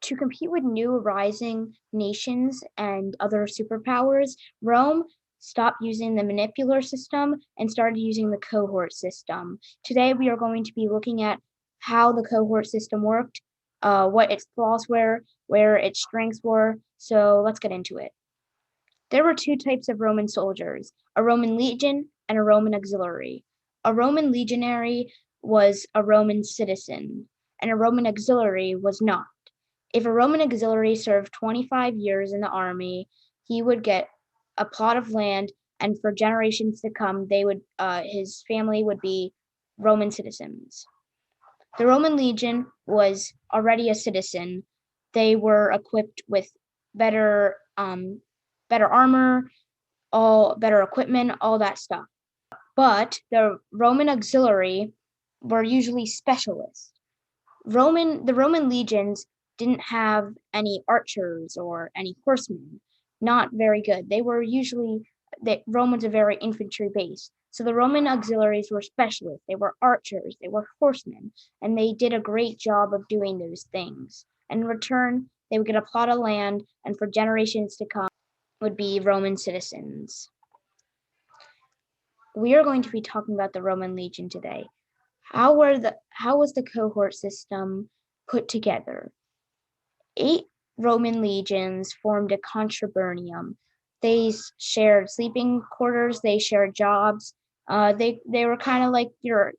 To compete with new rising nations and other superpowers, Rome stopped using the manipular system and started using the cohort system. Today, we are going to be looking at how the cohort system worked, what its flaws were, where its strengths were. So let's get into it. There were two types of Roman soldiers, a Roman legion and a Roman auxiliary. A Roman legionary was a Roman citizen, and a Roman auxiliary was not. If a Roman auxiliary served 25 years in the army, he would get a plot of land, and for generations to come, his family would be Roman citizens. The Roman legion was already a citizen. They were equipped with better better armor, all better equipment, all that stuff. But the Roman auxiliary were usually specialists. The Roman legions didn't have any archers or any horsemen. Not very good. Rome was a very infantry base. So the Roman auxiliaries were specialists. They were archers, they were horsemen, and they did a great job of doing those things. And in return, they would get a plot of land, and for generations to come would be Roman citizens. We are going to be talking about the Roman legion today. How was the cohort system put together? 8 Roman legions formed a contubernium. They shared sleeping quarters. They shared jobs. They were kind of like your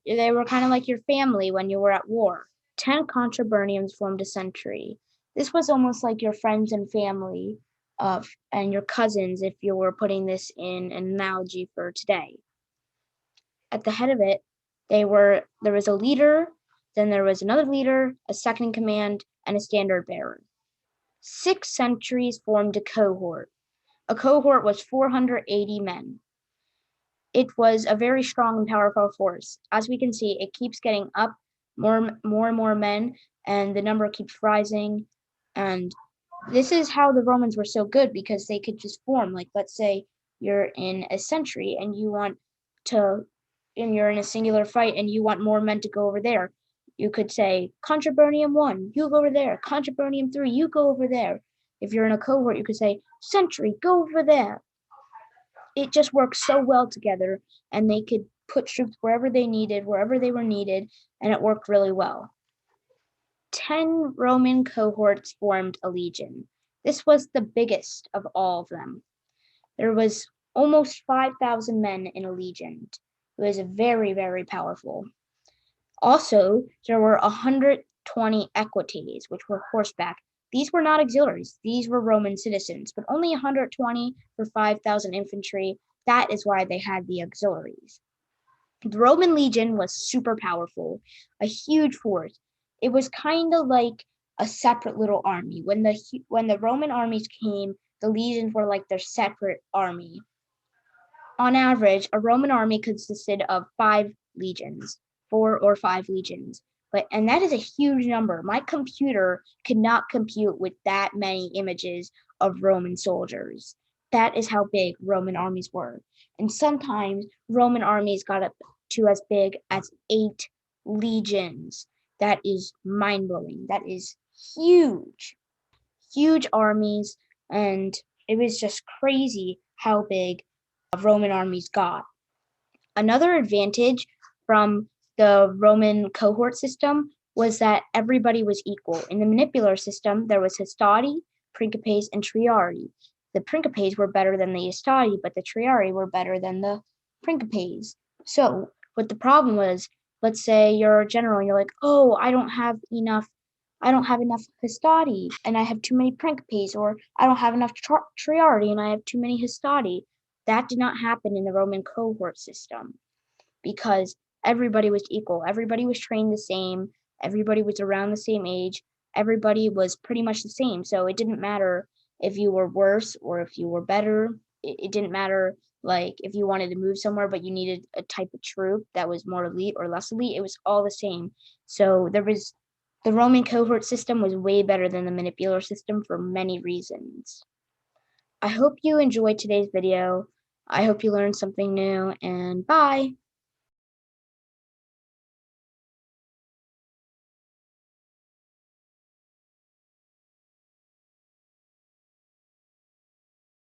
family when you were at war. 10 contuberniums formed a century. This was almost like your friends and family and your cousins, if you were putting this in an analogy for today. At the head of it, there was a leader, then there was another leader, a second in command, and a standard bearer. 6 centuries formed a cohort. A cohort was 480 men. It was a very strong and powerful force. As we can see, it keeps getting up, more and more men, and the number keeps rising. And this is how the Romans were so good, because they could just form. Like, let's say you're in a century and you're in a singular fight and you want more men to go over there. You could say, Contubernium 1, you go over there. Contubernium 3, you go over there. If you're in a cohort, you could say, Century, go over there. It just worked so well together, and they could put troops wherever they were needed, and it worked really well. 10 Roman cohorts formed a legion. This was the biggest of all of them. There was almost 5,000 men in a legion. It was very, very powerful. Also, there were 120 equites, which were horseback. These were not auxiliaries. These were Roman citizens, but only 120 for 5,000 infantry. That is why they had the auxiliaries. The Roman legion was super powerful, a huge force. It was kind of like a separate little army. When the Roman armies came, the legions were like their separate army. On average, a Roman army consisted of 4 or 5 legions. And that is a huge number. My computer could not compute with that many images of Roman soldiers. That is how big Roman armies were. And sometimes Roman armies got up to as big as 8 legions. That is mind-blowing. That is huge. Huge armies, and it was just crazy how big Roman armies got. Another advantage from the Roman cohort system was that everybody was equal. In the manipular system, there was hastati, principes, and triarii. The principes were better than the hastati, but the triarii were better than the principes. So what the problem was, let's say you're a general and you're like, oh, I don't have enough hastati and I have too many principes, or I don't have enough triarii and I have too many hastati. That did not happen in the Roman cohort system because everybody was equal. Everybody was trained the same. Everybody was around the same age. Everybody was pretty much the same. So it didn't matter if you were worse or if you were better. It didn't matter like if you wanted to move somewhere but you needed a type of troop that was more elite or less elite. It was all the same. So the Roman cohort system was way better than the manipular system for many reasons. I hope you enjoyed today's video. I hope you learned something new, and bye!